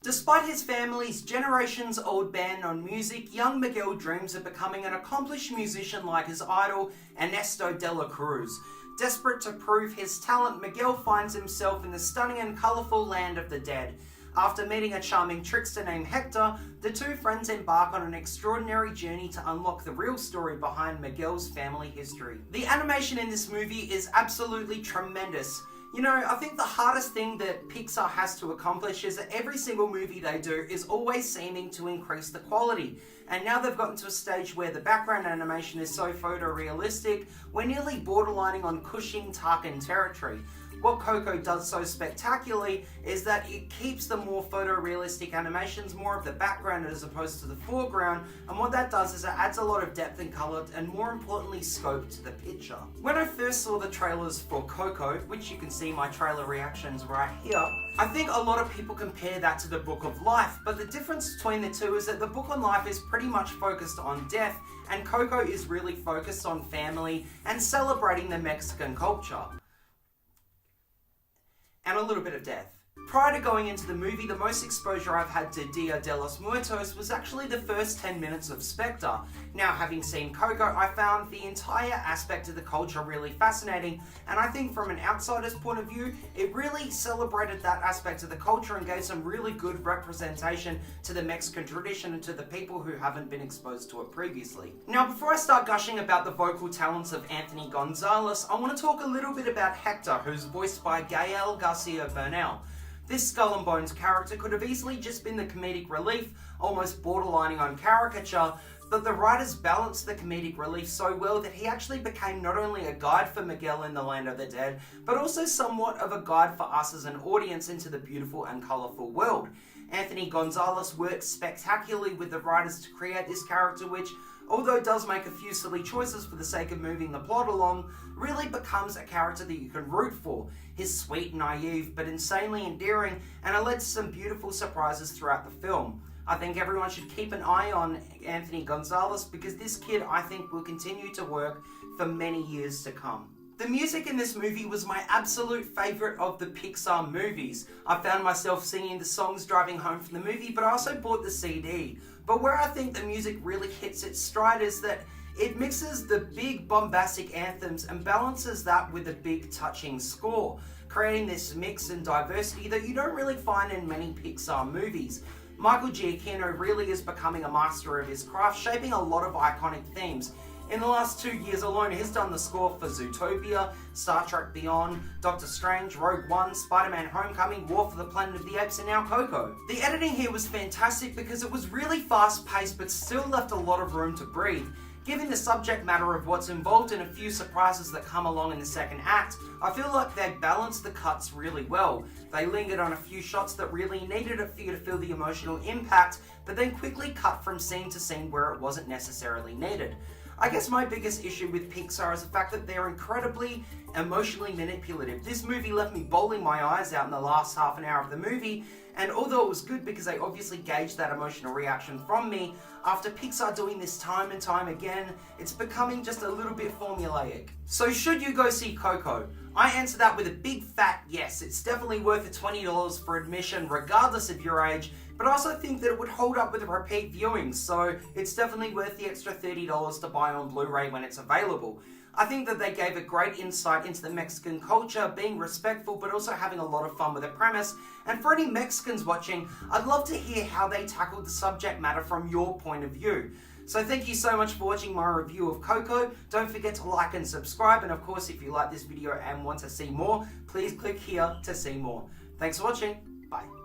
Despite his family's generations-old ban on music, young Miguel dreams of becoming an accomplished musician like his idol, Ernesto de la Cruz. Desperate to prove his talent, Miguel finds himself in the stunning and colourful land of the dead. After meeting a charming trickster named Héctor, the two friends embark on an extraordinary journey to unlock the real story behind Miguel's family history. The animation in this movie is absolutely tremendous. You know, I think the hardest thing that Pixar has to accomplish is that every single movie they do is always seeming to increase the quality. And now they've gotten to a stage where the background animation is so photorealistic, we're nearly borderlining on Cushing Tarkin territory. What Coco does so spectacularly is that it keeps the more photorealistic animations more of the background as opposed to the foreground, and what that does is it adds a lot of depth and colour and more importantly scope to the picture. When I first saw the trailers for Coco, which you can see my trailer reactions right here, I think a lot of people compare that to the Book of Life, but the difference between the two is that the Book of Life is pretty much focused on death, and Coco is really focused on family and celebrating the Mexican culture. And a little bit of death. Prior to going into the movie, the most exposure I've had to Dia de los Muertos was actually the first 10 minutes of Spectre. Now, having seen Coco, I found the entire aspect of the culture really fascinating, and I think from an outsider's point of view, it really celebrated that aspect of the culture and gave some really good representation to the Mexican tradition and to the people who haven't been exposed to it previously. Now, before I start gushing about the vocal talents of Anthony Gonzalez, I want to talk a little bit about Héctor, who's voiced by Gael Garcia Bernal. This Skull and Bones character could have easily just been the comedic relief, almost borderlining on caricature, but the writers balanced the comedic relief so well that he actually became not only a guide for Miguel in the Land of the Dead, but also somewhat of a guide for us as an audience into the beautiful and colourful world. Anthony Gonzalez worked spectacularly with the writers to create this character which, although it does make a few silly choices for the sake of moving the plot along, really becomes a character that you can root for. He's sweet, naive, but insanely endearing, and it led to some beautiful surprises throughout the film. I think everyone should keep an eye on Anthony Gonzalez because this kid, I think, will continue to work for many years to come. The music in this movie was my absolute favourite of the Pixar movies. I found myself singing the songs driving home from the movie, but I also bought the CD. But where I think the music really hits its stride is that it mixes the big bombastic anthems and balances that with a big touching score, creating this mix and diversity that you don't really find in many Pixar movies. Michael Giacchino really is becoming a master of his craft, shaping a lot of iconic themes. In the last 2 years alone, he's done the score for Zootopia, Star Trek Beyond, Doctor Strange, Rogue One, Spider-Man Homecoming, War for the Planet of the Apes, and now Coco. The editing here was fantastic because it was really fast-paced but still left a lot of room to breathe. Given the subject matter of what's involved and a few surprises that come along in the second act, I feel like they balanced the cuts really well. They lingered on a few shots that really needed it for you to feel the emotional impact, but then quickly cut from scene to scene where it wasn't necessarily needed. I guess my biggest issue with Pixar is the fact that they're incredibly emotionally manipulative. This movie left me bawling my eyes out in the last half an hour of the movie, and although it was good because they obviously gauged that emotional reaction from me, after Pixar doing this time and time again, it's becoming just a little bit formulaic. So should you go see Coco? I answer that with a big fat yes. It's definitely worth the $20 for admission regardless of your age, but I also think that it would hold up with a repeat viewing, so it's definitely worth the extra $30 to buy on Blu-ray when it's available. I think that they gave a great insight into the Mexican culture, being respectful but also having a lot of fun with the premise. And for any Mexicans watching, I'd love to hear how they tackled the subject matter from your point of view. So thank you so much for watching my review of Coco. Don't forget to like and subscribe, and of course if you like this video and want to see more, please click here to see more. Thanks for watching, bye.